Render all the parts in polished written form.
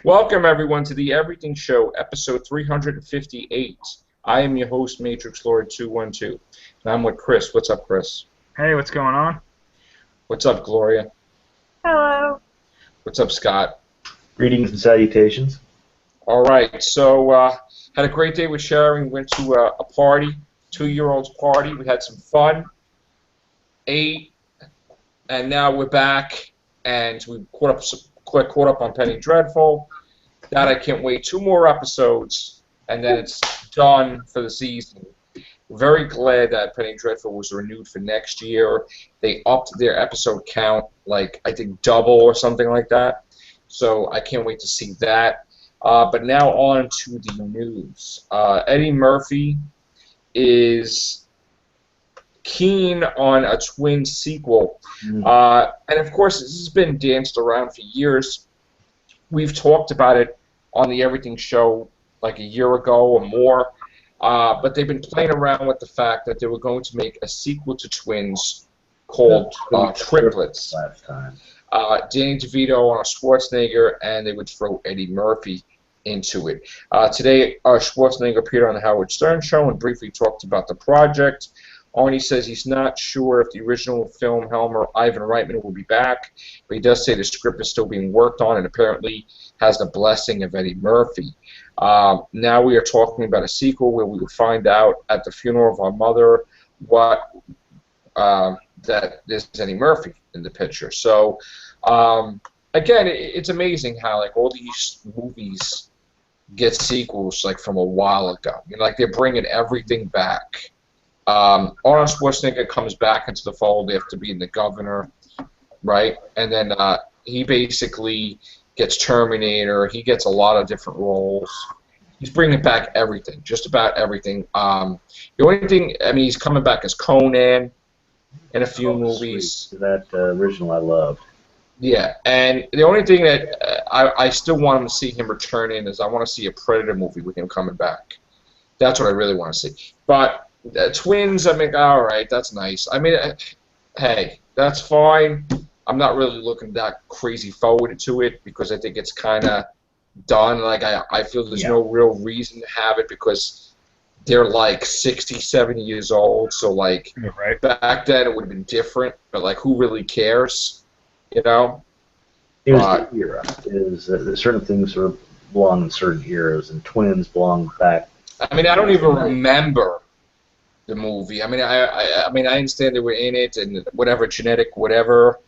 Welcome, everyone, to the Everything Show, episode 358. I am your host, Matrix Lord 212, and I'm with Chris. What's up, Chris? Hey, what's going on? What's up, Gloria? Hello. What's up, Scott? Greetings and salutations. All right, so had a great day with Sharon. We went to a party, 2-year-old's party. We had some fun, ate, and now we're back, and we caught up on Penny Dreadful. That I can't wait. 2 more episodes, and then it's done for the season. Very glad that Penny Dreadful was renewed for next year. They upped their episode count, like I think double or something like that. So I can't wait to see that. But now on to the news. Eddie Murphy is keen on a twin sequel. And of course, this has been danced around for years. We've talked about it on the Everything Show like a year ago or more. But they've been playing around with the fact that they were going to make a sequel to Twins called Triplets. Last time. Danny DeVito, Arnold Schwarzenegger, and they would throw Eddie Murphy into it. Today, Schwarzenegger appeared on the Howard Stern Show and briefly talked about the project. Arnie says he's not sure if the original film Helmer, Ivan Reitman, will be back, but he does say the script is still being worked on and apparently has the blessing of Eddie Murphy. Now we are talking about a sequel where we will find out at the funeral of our mother what that there's Eddie Murphy in the picture. So again, it's amazing how like all these movies get sequels like from a while ago. You know, like they're bringing everything back. Arnold Schwarzenegger comes back into the fold after being the governor, right? And then he basically gets Terminator. He gets a lot of different roles. He's bringing back everything, just about everything. The only thing, I mean, he's coming back as Conan in a few movies. Sweet. That original I loved. Yeah, and the only thing that I still want to see him return in is I want to see a Predator movie with him coming back. That's what I really want to see. But Twins, I mean, all right, that's nice. I mean, hey, that's fine. I'm not really looking that crazy forward to it because I think it's kind of done. Like, I feel there's no real reason to have it because they're like 60, 70 years old. So, like, back then it would have been different. But, like, who really cares? You know? It was the era. Certain things belong in certain eras, and Twins belong back. I mean, I don't even remember the movie. I mean, I mean, I understand they were in it and whatever, genetic, whatever.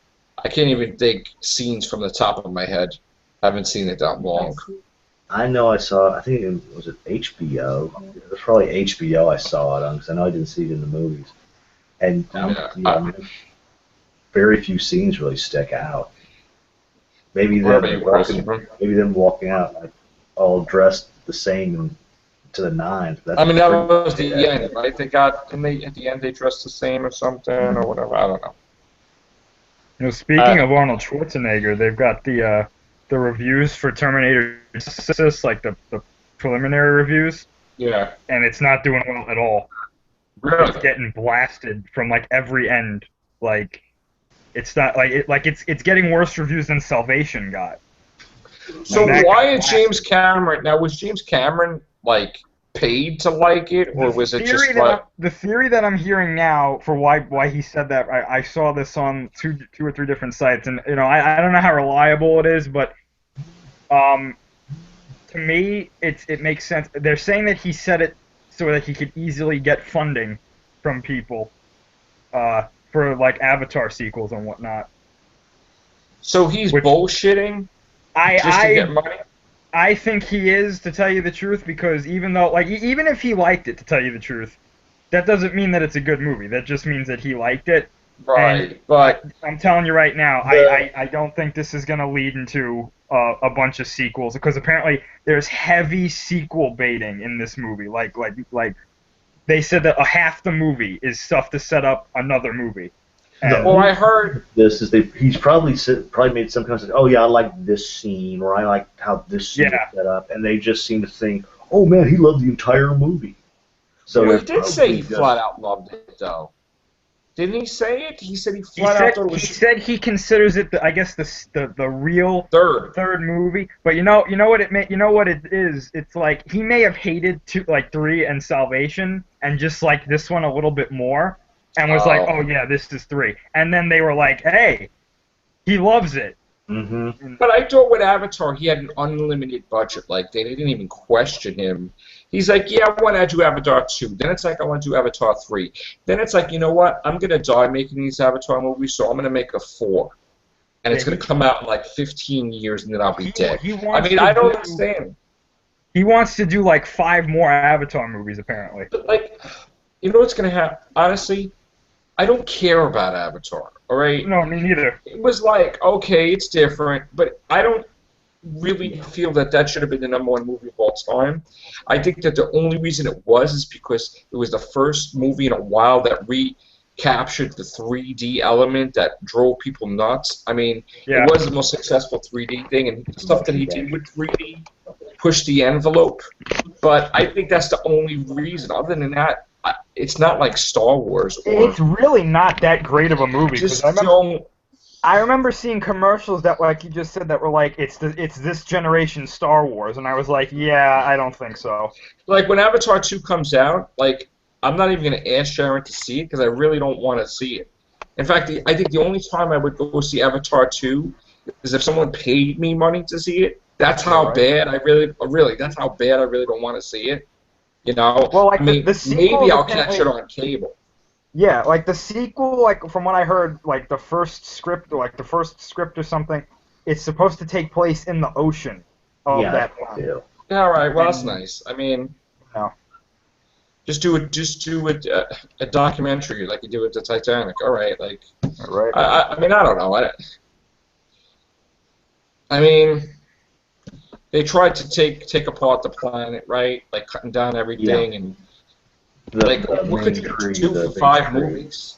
I can't even think scenes from the top of my head. I haven't seen it that long. I know I saw, I think it was it HBO? It was probably HBO I saw it on, because I know I didn't see it in the movies. And I mean, very few scenes really stick out. Maybe them walking out like all dressed the same to the nines. I mean, that was the end, right? They got, and at the end they dressed the same or something or whatever. I don't know. You know, speaking of Arnold Schwarzenegger, they've got the reviews for Terminator Genisys, like the preliminary reviews. Yeah. And it's not doing well at all. Really? It's getting blasted from like every end. Like it's not like it's getting worse reviews than Salvation got. So why is James Cameron now? Was James Cameron like paid to like it, or was it just like the theory that I'm hearing now for why he said that? I saw this on two or three different sites, and you know I don't know how reliable it is, but to me it makes sense. They're saying that he said it so that he could easily get funding from people for like Avatar sequels and whatnot. So he's bullshitting just to get money? I think he is, to tell you the truth, because even if he liked it, to tell you the truth, that doesn't mean that it's a good movie. That just means that he liked it. Right, and but I'm telling you right now, I don't think this is going to lead into a bunch of sequels, because apparently there's heavy sequel baiting in this movie. Like they said that half the movie is stuff to set up another movie. Well, I heard this is he's probably made some kind of, oh yeah, I like this scene, or I like how this scene is set up, and they just seem to think, oh man, he loved the entire movie. So he did say he flat out loved it, though. Didn't he say it? He said he He flat out said thought it he was said he considers it, I guess, the real third. third movie. But you know what it is. It's like he may have hated like 3 and Salvation, and just like this one a little bit more, and was like, oh Oh. yeah, this is 3. And then they were like, hey, he loves it. Mm-hmm. But I thought with Avatar, he had an unlimited budget. Like, they didn't even question him. He's like, yeah, I want to do Avatar 2. Then it's like, I want to do Avatar 3. Then it's like, you know what? I'm going to die making these Avatar movies, so I'm going to make a 4. And it's Yeah, going to come out in like 15 years, and then I'll be dead. He I wants mean, to I don't do- understand. He wants to do like 5 more Avatar movies, apparently. But, like, you know what's going to happen? Honestly, I don't care about Avatar, all right? No, me neither. It was like, okay, it's different, but I don't really feel that that should have been the #1 movie of all time. I think that the only reason it was is because it was the first movie in a while that recaptured the 3D element that drove people nuts. I mean, Yeah. it was the most successful 3D thing, and the stuff that he did with 3D pushed the envelope. But I think that's the only reason. Other than that, it's not like Star Wars or It's really not that great of a movie. 'Cause just I remember seeing commercials that, like you just said, that were like, it's this generation Star Wars, and I was like, yeah, I don't think so. like when Avatar 2 comes out, like I'm not even gonna ask Sharon to see it because I really don't want to see it. In fact, I think the only time I would go see Avatar 2 is if someone paid me money to see it. That's how Right. bad I really that's how bad I really don't want to see it. You know, Well, like, I mean, the sequel maybe I'll apparently- catch it on cable. Yeah, like the sequel, like from what I heard, like the first script or something, it's supposed to take place in the ocean of Yeah, that I time. do. Yeah, all right. Well, that's nice. I mean, No. just do a documentary like you do with the Titanic. All right, like Right. I mean, I don't know. I mean, they tried to take apart the planet, right? Like cutting down everything, and like what could you do for 5 movies?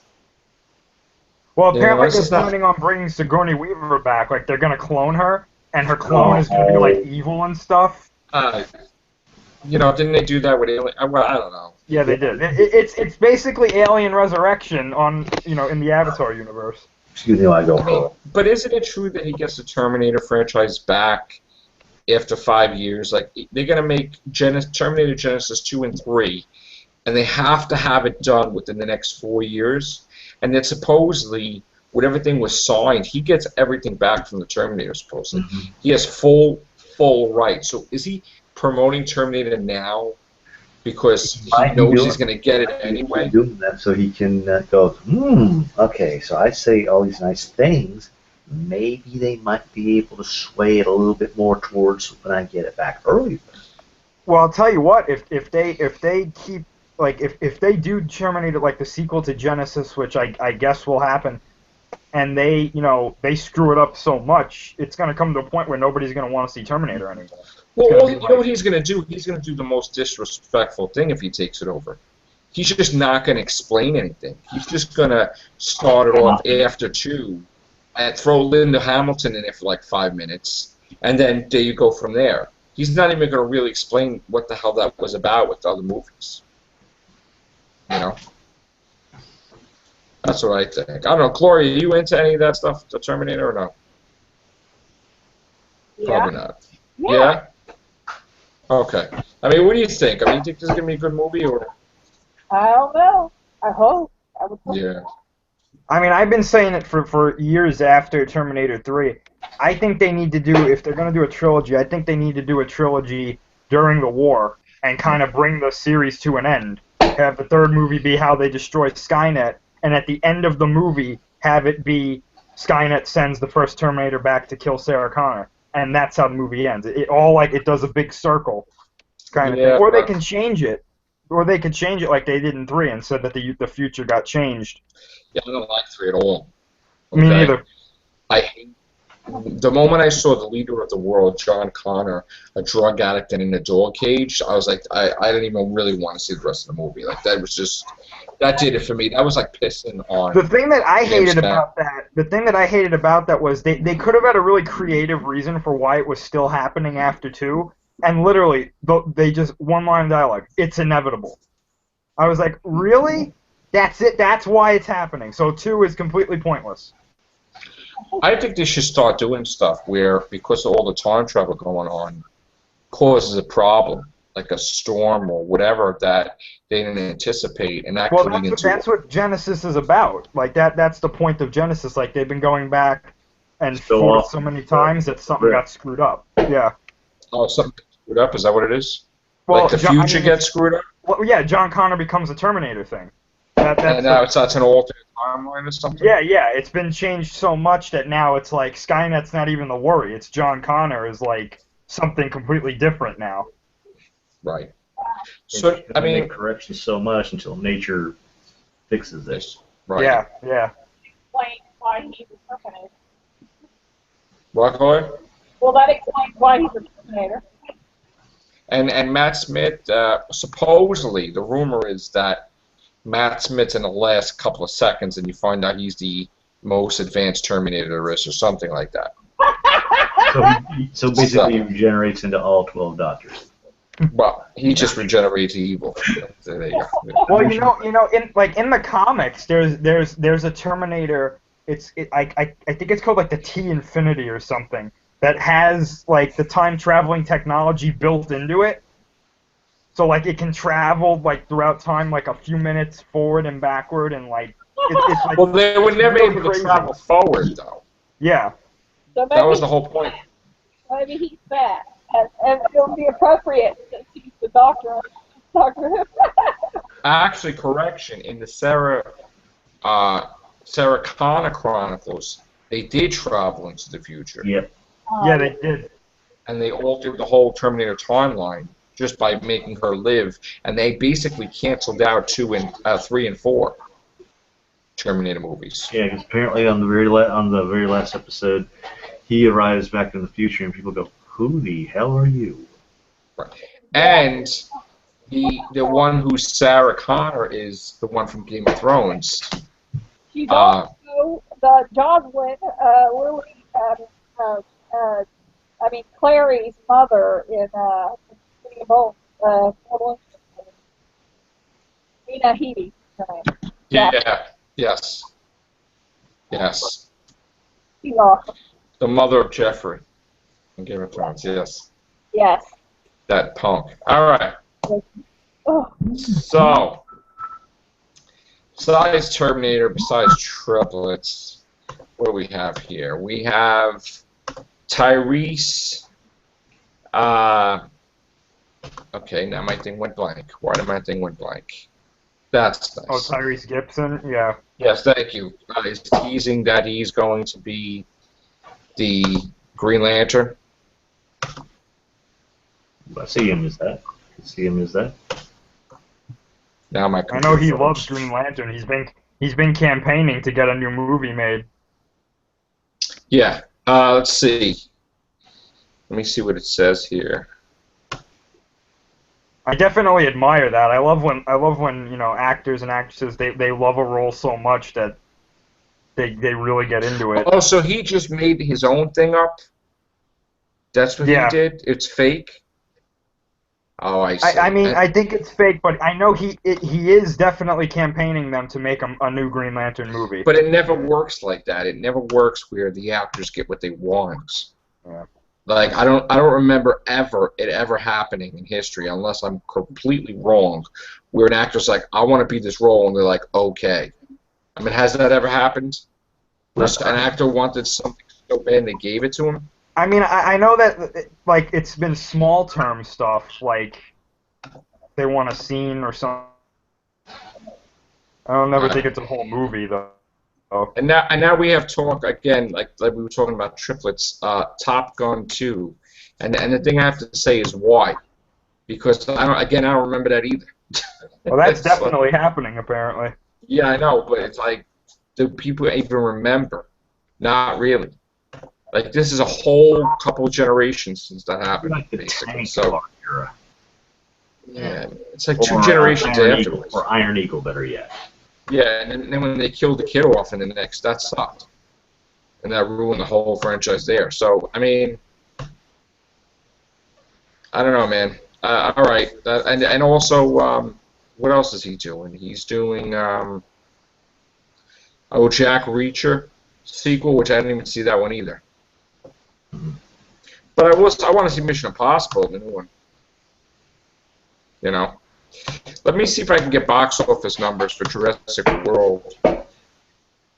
Well, Yeah, apparently this they're is not- planning on bringing Sigourney Weaver back. Like they're gonna clone her, and her clone is gonna be like evil and stuff. Didn't they do that with Alien? Well, I don't know. Yeah, they did. It's basically Alien Resurrection on in the Avatar universe. Excuse me, I go I mean, for but isn't it true that he gets the Terminator franchise back after 5 years? Like they're gonna make Terminator Genesis 2 and 3, and they have to have it done within the next 4 years. And then supposedly, with everything was signed, he gets everything back from the Terminator. Supposedly, he has full rights. So is he promoting Terminator now because he Might be knows doing- he's going to get it anyway? doing that so he can go, okay, so I say all these nice things. Maybe they might be able to sway it a little bit more towards when I get it back earlier. Well, I'll tell you what. If they keep like if they do Terminator like the sequel to Genesis, which I guess will happen, and they they screw it up so much, it's gonna come to a point where nobody's gonna want to see Terminator anymore. Well, you know what he's going to do? He's going to do the most disrespectful thing if he takes it over. He's just not going to explain anything. He's just going to start it off after 2 and throw Linda Hamilton in it for like 5 minutes, and then there you go from there. He's not even going to really explain what the hell that was about with the other movies. You know? That's what I think. I don't know, Gloria, are you into any of that stuff, the Terminator, or no? Probably not. Yeah? Okay. I mean, what do you think? I mean, you think this is going to be a good movie, or? I don't know. I hope. I would hope. Yeah. I mean, I've been saying it for years after Terminator 3. I think they need to do, if they're going to do a trilogy, I think they need to do a trilogy during the war and kind of bring the series to an end. Have the third movie be how they destroy Skynet, and at the end of the movie, have it be Skynet sends the first Terminator back to kill Sarah Connor. And that's how the movie ends. It does a big circle kind of Yeah, thing. Or they but- can change it. Or they could change it like they did in 3 and said that the future got changed. Yeah, I don't like 3 at all. Me Okay? neither. I hate. The moment I saw the leader of the world, John Connor, a drug addict and in a dog cage, I was like, I didn't even really want to see the rest of the movie. Like that was just, that did it for me. That was like pissing on. The thing that I James hated Gunn. about that was they could have had a really creative reason for why it was still happening after 2, and literally they just one line of dialogue. It's inevitable. I was like, really? That's it. That's why it's happening. So 2 is completely pointless. I think they should start doing stuff where, because of all the time travel going on, causes a problem, like a storm or whatever that they didn't anticipate, and that Well, could lead that's into. what Genesis is about. Like that's the point of Genesis. Like they've been going back and Still forth off. so many times that something got screwed up. Yeah. Oh, something screwed up. Is that what it is? Well, Like the John- I future mean, gets screwed up, Well, yeah, John Connor becomes a Terminator thing. That's and now that's an alternate timeline or something. yeah. It's been changed so much that now it's like Skynet's not even the worry. It's John Connor is like something completely different now. Right. So So I mean, make corrections so much until nature fixes it. right. Yeah, yeah. Explain why he's a Terminator. What, Chloe? Well, that explains why he's a Terminator. And Matt Smith, supposedly the rumor is that Matt Smith's in the last couple of seconds, and you find out he's the most advanced Terminator there is, or something like that. So basically, he regenerates into all 12 Doctors. Well, he just regenerates evil. There you go. Well, in the comics, there's a Terminator. I think it's called like the T Infinity or something that has like the time traveling technology built into it. So like it can travel like throughout time like a few minutes forward and backward and like it's like Well, they were never really able to crazy. travel forward, though. Yeah. So That was the whole point. maybe he's fat, and it would be appropriate since he's the Doctor. Doctor. Actually, correction, in the Sarah Connor Chronicles, they did travel into the future. Yep. Yeah, they did. And they altered the whole Terminator timeline just by making her live, and they basically canceled out 3 and 4 Terminator movies. Yeah, because apparently on the very last episode, he arrives back in the future, and people go, "Who the hell are you?" And the one who's Sarah Connor is the one from Game of Thrones. She's also the Joslyn, Lily, Clary's mother in City of Bones, Nina Headey, her name. Yeah. Yes. Yes. She's awesome. The mother of Jeffrey in Game of Thrones. Yes. Yes. That punk. All right. Oh, So, besides Terminator, besides triplets, what do we have here? We have Tyrese. Okay, now my thing went blank. Why did my thing went blank? That's nice. Oh, Tyrese Gibson. Yeah. Yes, thank you. He's teasing that he's going to be the Green Lantern. I see him as that. Now my I know he computer loves froze. Green Lantern. He's been campaigning to get a new movie made. Yeah. Let's see. Let me see what it says here. I definitely admire that. I love when actors and actresses they love a role so much that they really get into it. Oh, so he just made his own thing up? That's what Yeah. he did? It's fake? Oh, I see. I think it's fake, but I know he is definitely campaigning them to make a new Green Lantern movie. But it never works like that. It never works where the actors get what they want. Yeah. Like I don't remember it ever happening in history, unless I'm completely wrong, where an actor's like, I want to be this role, and they're like, okay. I mean, has that ever happened? Where an actor wanted something so bad and they gave it to him? I mean, I know that like it's been small term stuff, like they want a scene or something. I don't never think it's a whole movie though. And now we have talk again, like we were talking about triplets, Top Gun 2, and the thing I have to say is why, because I don't remember that either. Well, that's It's like- definitely happening apparently. Yeah, I know, but it's like, do people even remember? Not really. Like this is a whole couple generations since that happened, Like the basically. Tank So Car era. yeah, it's like two Or generations Iron afterwards. Eagle, or Iron Eagle, better yet. Yeah, and then when they killed the kid off in the next, that sucked. And that ruined the whole franchise there. So, I mean, I don't know, man. All right. And also, what else is he doing? He's doing Jack Reacher sequel, which I didn't even see that one either. But I want to see Mission Impossible, the new one. You know, let me see if I can get box office numbers for Jurassic World.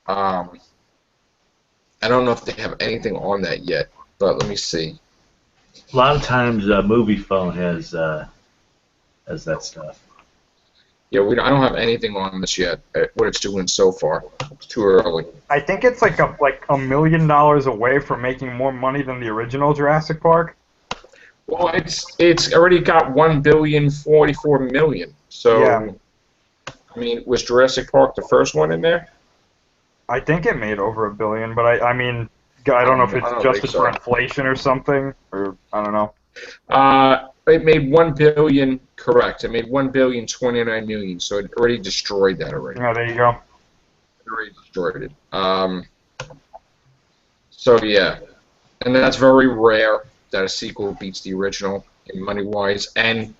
I don't know if they have anything on that yet, but let me see. A lot of times, Movie Phone has that stuff. Yeah, I don't have anything on this yet. What it's doing so far, it's too early. I think it's like $1 million away from making more money than the original Jurassic Park. Well, it's already got $1,044,000,000. So, Yeah. I mean, was Jurassic Park the first one in there? I think it made over $1 billion, but I mean, I don't know if I don't it's adjusted think so. for inflation or something, or I don't know. It made $1 billion. Correct. It made $1,029,000,000. So it already destroyed that already. Yeah, there you go. It already destroyed it. So yeah, and that's very rare that a sequel beats the original in money wise and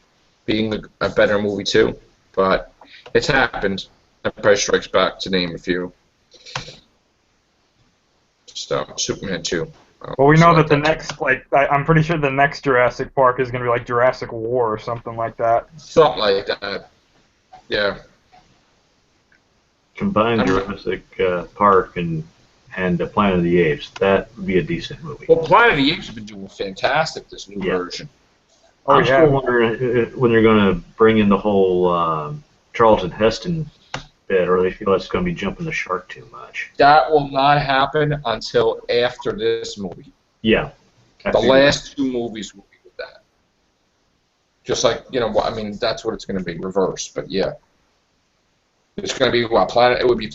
being a better movie too. But it's happened. Empire Strikes Back, to name a few. So Superman 2. Well, we know that the next, I'm pretty sure the next Jurassic Park is going to be like Jurassic War or something like that. Something like that. Yeah. Combine Jurassic Park and Planet of the Apes. That would be a decent movie. Well, Planet of the Apes have been doing fantastic, this new version. Oh, I'm yeah. still wondering when they're going to bring in the whole Charlton Heston bit, or they feel it's going to be jumping the shark too much. That will not happen until after this movie. Yeah. The last two movies will be with that. Just like, I mean, that's what it's going to be, reversed, but yeah. It's going to be, it would be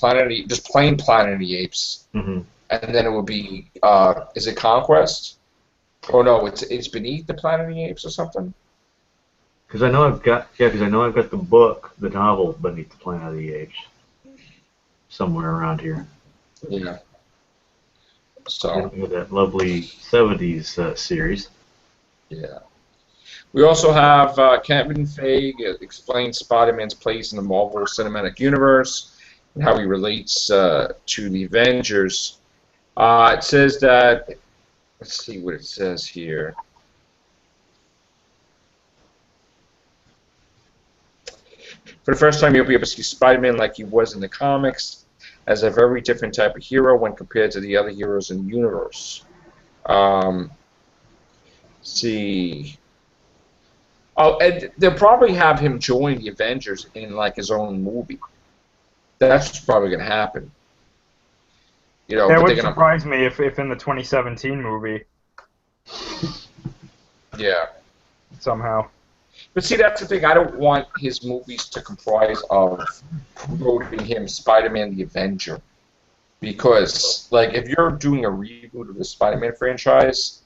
just plain Planet of the Apes. Mm-hmm. And then it would be, is it Conquest? Oh no, it's Beneath the Planet of the Apes or something? Because I know I've got the book, the novel Beneath the Planet of the Apes, somewhere around here. Yeah. So. With that lovely 70s series. Yeah. We also have Kevin Feige explain Spider-Man's place in the Marvel Cinematic Universe and how he relates to the Avengers. It says that, let's see what it says here. For the first time, you'll be able to see Spider-Man like he was in the comics, as a very different type of hero when compared to the other heroes in the universe. Let's see. Oh, and they'll probably have him join the Avengers in like his own movie. That's what's probably going to happen. That would surprise me if in the 2017 movie. Yeah. Somehow. But see, that's the thing. I don't want his movies to comprise of promoting him, Spider-Man the Avenger. Because, like, if you're doing a reboot of the Spider-Man franchise,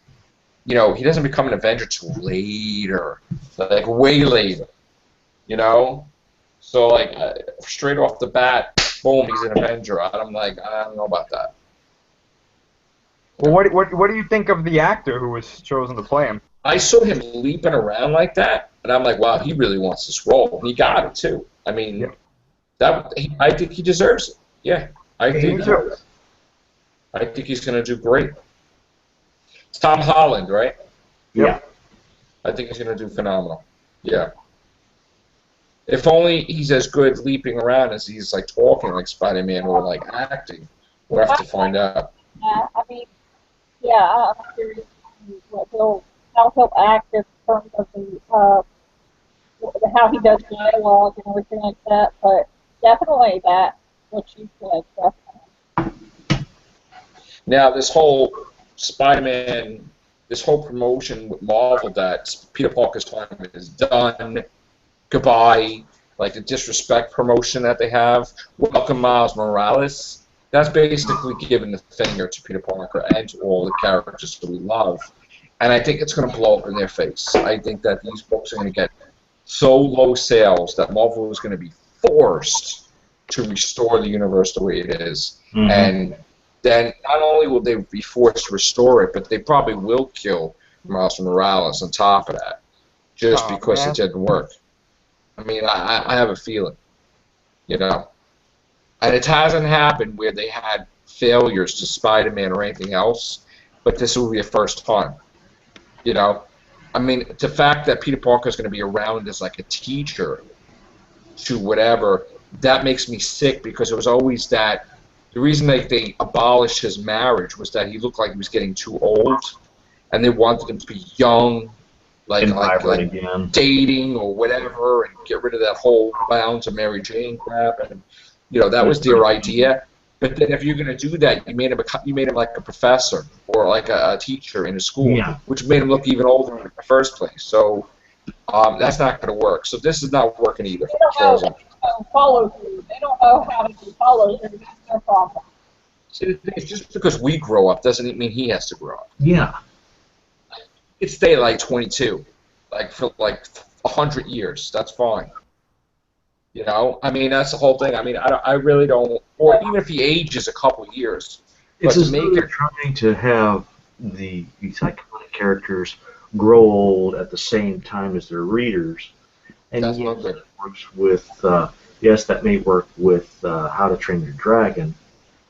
he doesn't become an Avenger till later. Like, way later. So, like, straight off the bat, boom, he's an Avenger. I'm like, I don't know about that. Well, what do you think of the actor who was chosen to play him? I saw him leaping around like that, and I'm like, wow, he really wants this role. And he got it, too. I mean, I think he deserves it. Yeah, I think he's going to do great. It's Tom Holland, right? Yeah. I think he's going to do phenomenal. Yeah. If only he's as good leaping around as he's like talking like Spider-Man or like acting. We'll have to find out. Yeah, I mean, I'm curious how he'll act in terms of how he does dialogue and everything like that. But definitely that what you said. Definitely. Now this whole Spider-Man, this whole promotion with Marvel that Peter Parker's time is done. Goodbye, like the disrespect promotion that they have. Welcome Miles Morales. That's basically giving the finger to Peter Parker and to all the characters that we love. And I think it's going to blow up in their face. I think that these books are going to get so low sales that Marvel is going to be forced to restore the universe the way it is. Mm-hmm. And then not only will they be forced to restore it, but they probably will kill Miles Morales on top of that, just because it didn't work. I mean, I have a feeling, you know. And it hasn't happened where they had failures to Spider-Man or anything else, but this will be a first time, you know. I mean, the fact that Peter Parker is going to be around as like a teacher to whatever, that makes me sick because it was always that the reason they abolished his marriage was that he looked like he was getting too old, and they wanted him to be young, like again. dating or whatever, and get rid of that whole bound to Mary Jane crap, and you know that was their idea. But then if you're going to do that, you made him like a professor or like a teacher in a school, Yeah. which made him look even older in the first place. So that's not going to work. So this is not working either. They don't know follow through. They don't know how to do follow through. That's their problem. See, the thing is, just because we grow up doesn't mean he has to grow up. Yeah. He could stay at like 22, like for like 100 years. That's fine. You know, I mean, that's the whole thing. I mean, I really don't, or even if he ages a couple years. It's But as to though make they're it, trying to have these iconic characters grow old at the same time as their readers. And that's yes, not good. that works with, yes, that may work with How to Train Your Dragon,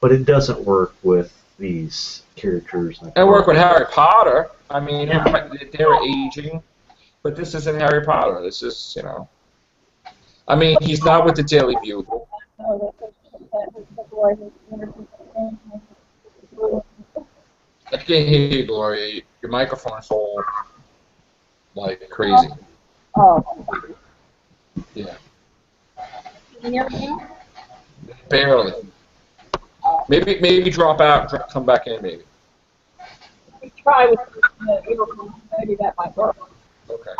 but it doesn't work with these characters. Like And work with Harry Potter. I mean, Yeah. they're aging, but this isn't Harry Potter. This is, you know. I mean, he's not with the Daily Bugle. No, that's the way his energy is. I can't hear you, Gloria. Your microphone's all like crazy. Oh. Yeah, Can you hear me now? barely. Maybe drop out, come back in, maybe. We try with the earphones. Maybe that might work. Okay.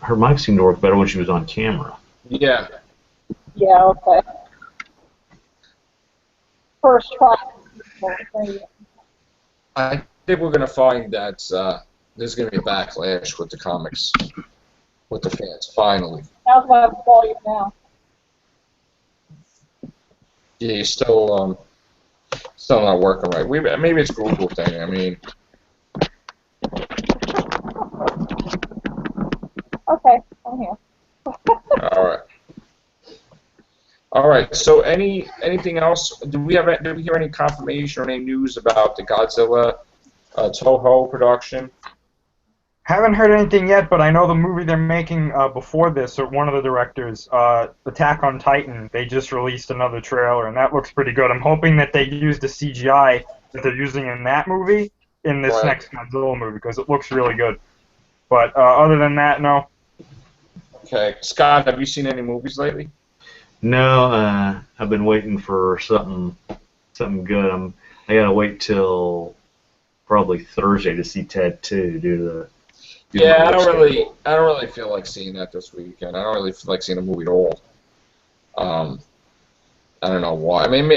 Her mic seemed to work better when she was on camera. Yeah. Yeah, okay. First try. I think we're going to find that there's going to be a backlash with the comics, with the fans, finally. How's my volume now? Yeah, you're still not working right. Maybe it's a Google thing. I mean, Okay, I'm here. all right. All right. So, anything else? Did we hear any confirmation or any news about the Godzilla Toho production? Haven't heard anything yet, but I know the movie they're making before this, or one of the directors, Attack on Titan, they just released another trailer, and that looks pretty good. I'm hoping that they use the CGI that they're using in that movie in this Right. next Godzilla movie, because it looks really good. But other than that, no. Okay, Scott, have you seen any movies lately? No, I've been waiting for something good. I gotta wait till probably Thursday to see Ted 2 due to the. Yeah, I don't really feel like seeing that this weekend. I don't really feel like seeing a movie at all. I don't know why. I mean,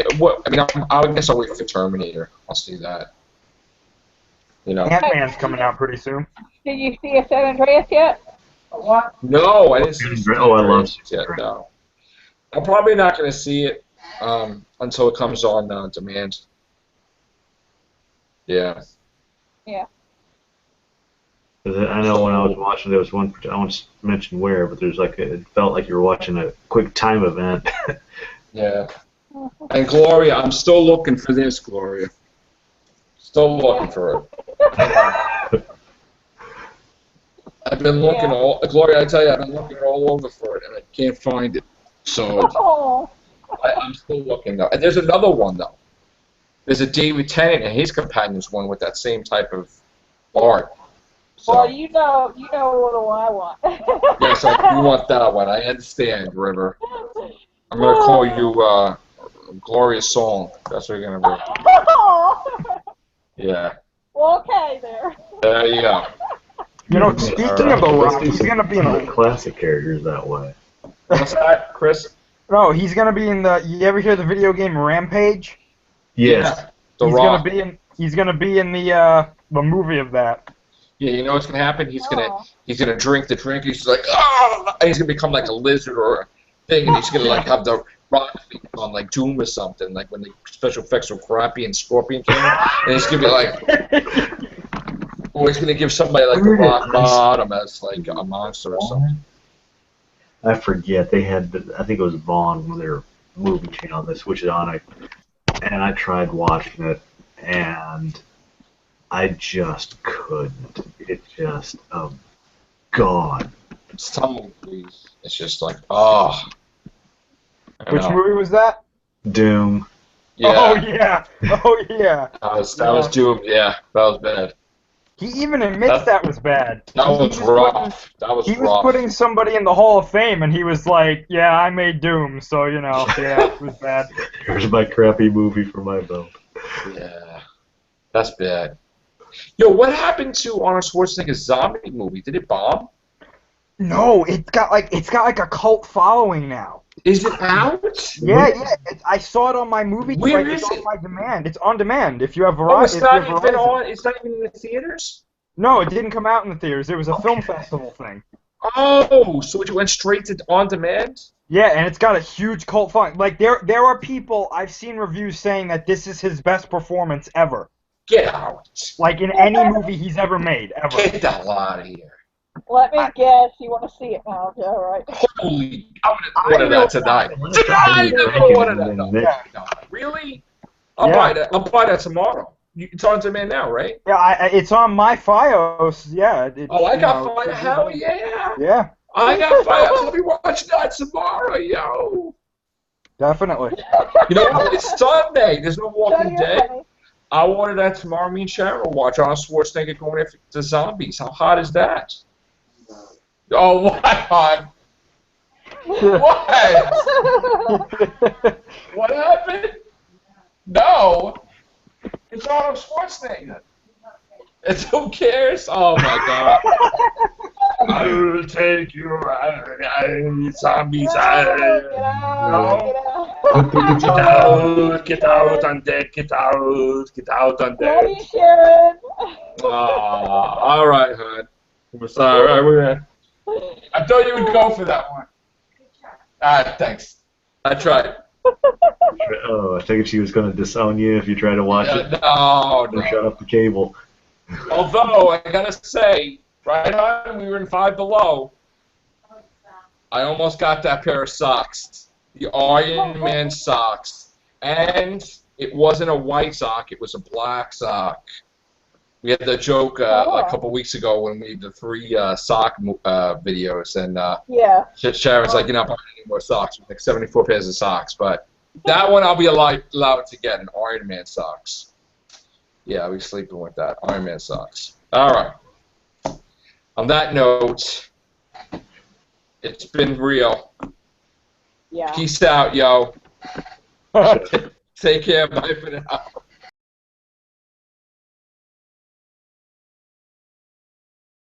I guess I'll wait for Terminator. I'll see that. You know. Ant-Man's coming out pretty soon. Did you see a San Andreas yet? What? No, I didn't see it. Oh, I love yet. No, I'm probably not going to see it until it comes on demand. Yeah. Yeah. I know when I was watching, there was one. I won't mention where, but there's it felt like you were watching a quick time event. Yeah. And Gloria, I'm still looking for this, Gloria. Still looking for it. I've been looking Gloria, I tell you, I've been looking all over for it, and I can't find it. So Oh. I'm still looking, though. And there's another one, though. There's a David Tennant and his companions one with that same type of art. So, Well, you know what do I want. yes, you want that one. I understand, River. I'm going to call you Gloria Song. That's what you're going to be. Yeah. Well, okay, there. There you go. You know, speaking of The Rock, he's going to be in the classic characters that way. What's that, Chris? No, he's going to be in the. You ever hear the video game Rampage? Yes. The He's Rock. He's going to be in the movie of that. Yeah, you know what's gonna happen? He's gonna drink the drink. He's like, oh, and he's gonna become like a lizard or a thing, and he's gonna like have the rock feet on like Doom or something, like when the special effects were crappy and Scorpion came in, and he's gonna be like, or he's gonna give somebody like the rock bottom as like a monster or something. I forget. They had, I think it was Vaughn, their movie channel. They switched it on, and I tried watching it, and I just couldn't. It just, oh God. Some movies, it's just like, oh. I Which know. movie was that? Doom. Yeah. Oh yeah. Oh yeah. That was doomed. Yeah, that was bad. He even admits that was bad. That He was was rough. That was He was rough. putting somebody in the Hall of Fame, and he was like, "Yeah, I made Doom, so you know, yeah, it was bad." Here's my crappy movie for my belt. Yeah, that's bad. Yo, what happened to Arnold Schwarzenegger's zombie movie? Did it bomb? No, it's got like a cult following now. Is it out? Yeah. I saw it on my movie. Where it's is on it? my demand. It's on demand. If you have Oh, Verizon. it's not even on. It's not even in the theaters. No, it didn't come out in the theaters. It was a film festival thing. Oh, so it went straight to on demand? Yeah, and it's got a huge cult following. Like there are people I've seen reviews saying that this is his best performance ever. Get out! Like in any movie he's ever made, ever. Get the hell out of here! Let me guess, you want to see it now, Joe, right? Holy! I'm gonna order that tonight. Tonight, I'm gonna order that. No, really? I'll buy that. I'll buy that tomorrow. It's on demand now, right? Yeah, it's on my FiOS. Yeah. Oh, I got Fire. Hell yeah! Yeah, I got Fire. I'll be watching that tomorrow, yo. definitely. You know what? It's Sunday. There's no Walking Joe, you're Dead. funny. I'll order that tomorrow. Me and Sharon will watch Arnold Schwarzenegger going after the zombies. How hot is that? Oh, what? Hon? What? What happened? No. It's Arnold Schwarzenegger. It's who cares? Oh my God. I will take you zombies. Get out, Get out on deck. Get out on Love deck. you, Sharon. All right, hon. I'm sorry. All right, we're gonna. I thought you would go for that one. Thanks. I tried. Oh, I figured she was going to disown you if you tried to watch it. No. Or shut up the cable. Although, I gotta say, right on, we were in Five Below. I almost got that pair of socks. The Iron Man socks. And it wasn't a white sock, it was a black sock. We had the joke a couple weeks ago when we did the 3 sock videos, and Yeah. Sharon's like, you're not buying any more socks. We like 74 pairs of socks, but that one I'll be allowed to get, an Iron Man socks. Yeah, I'll be sleeping with that, Iron Man socks. All right. On that note, it's been real. Yeah. Peace out, yo. Take care. Bye for now.